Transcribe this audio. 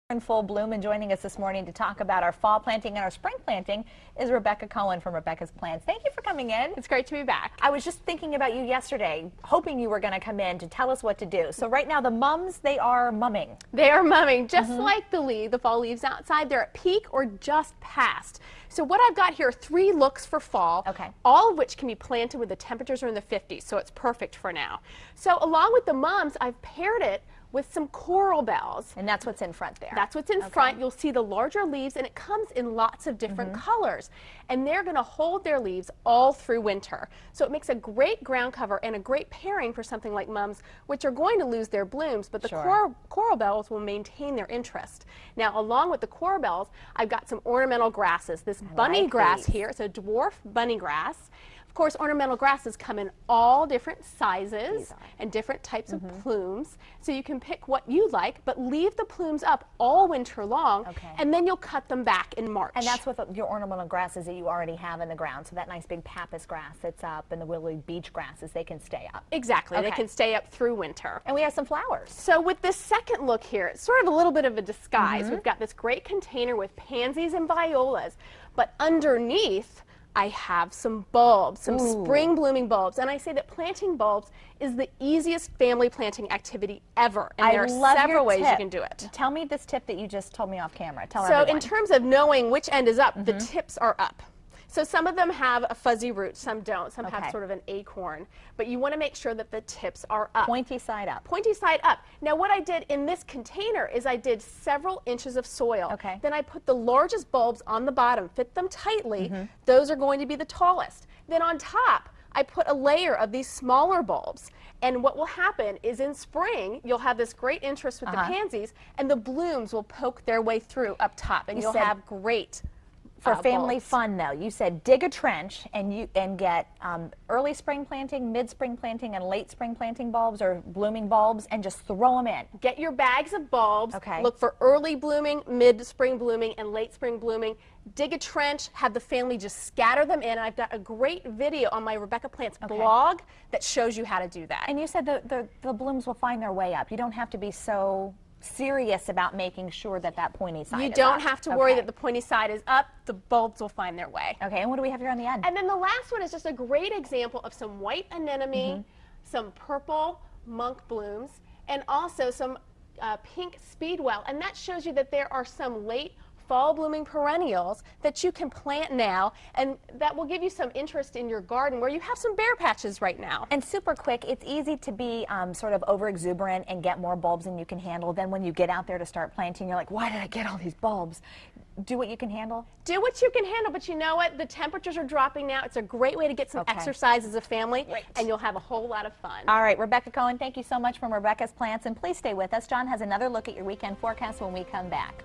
In full bloom, and joining us this morning to talk about our fall planting and our spring planting is Rebecca Cohen from Rebecca's Plants. Thank you for coming in. It's great to be back. I was just thinking about you yesterday, hoping you were going to come in to tell us what to do. So right now the mums, they are mumming. They are mumming, just like the fall leaves outside. They're at peak or just past. So what I've got here are 3 looks for fall, all of which can be planted when the temperatures are in the 50s, so it's perfect for now. So along with the mums, I've paired it with some coral bells. And that's what's in front there. That's what's in front. You'll see the larger leaves, and it comes in lots of different colors. And they're going to hold their leaves all through winter. So it makes a great ground cover and a great pairing for something like mums, which are going to lose their blooms, but the coral bells will maintain their interest. Now, along with the coral bells, I've got some ornamental grasses. This bunny grass here, it's a dwarf bunny grass. Of course, ornamental grasses come in all different sizes and different types of plumes, so you can pick what you like, but leave the plumes up all winter long, and then you'll cut them back in March. And that's with your ornamental grasses that you already have in the ground, so that nice big pappus grass that's up and the willowy beach grasses, they can stay up. Exactly, they can stay up through winter. And we have some flowers. So with this second look here, it's sort of a little bit of a disguise. We've got this great container with pansies and violas, but underneath I have some bulbs, some spring blooming bulbs, and I say that planting bulbs is the easiest family planting activity ever, and there are several ways you can do it. Tell me this tip that you just told me off camera. Tell everyone. In terms of knowing which end is up, the tips are up. So some of them have a fuzzy root, some don't. Some have sort of an acorn. But you want to make sure that the tips are up. Pointy side up. Pointy side up. Now what I did in this container is I did several inches of soil. Then I put the largest bulbs on the bottom, fit them tightly. Those are going to be the tallest. Then on top, I put a layer of these smaller bulbs. And what will happen is in spring, you'll have this great interest with the pansies, and the blooms will poke their way through up top, and you'll have great for family fun, though, you said dig a trench and get early spring planting, mid-spring planting, and late spring planting bulbs or blooming bulbs, and just throw them in. Get your bags of bulbs. Look for early blooming, mid-spring blooming, and late spring blooming. Dig a trench, have the family just scatter them in. I've got a great video on my Rebecca Plants blog that shows you how to do that. And you said the blooms will find their way up. You don't have to be so serious about making sure that pointy side is up. You don't have to worry that the pointy side is up. The bulbs will find their way. Okay, and what do we have here on the end? And then the last one is just a great example of some white anemone, some purple monk blooms, and also some pink speedwell. And that shows you that there are some late fall blooming perennials that you can plant now, and that will give you some interest in your garden where you have some bare patches right now. And super quick, it's easy to be sort of over exuberant and get more bulbs than you can handle. Then when you get out there to start planting, you're like, why did I get all these bulbs? Do what you can handle. Do what you can handle, but you know what? The temperatures are dropping now. It's a great way to get some exercise as a family, and you'll have a whole lot of fun. All right, Rebecca Cohen, thank you so much from Rebecca's Plants, and please stay with us. John has another look at your weekend forecast when we come back.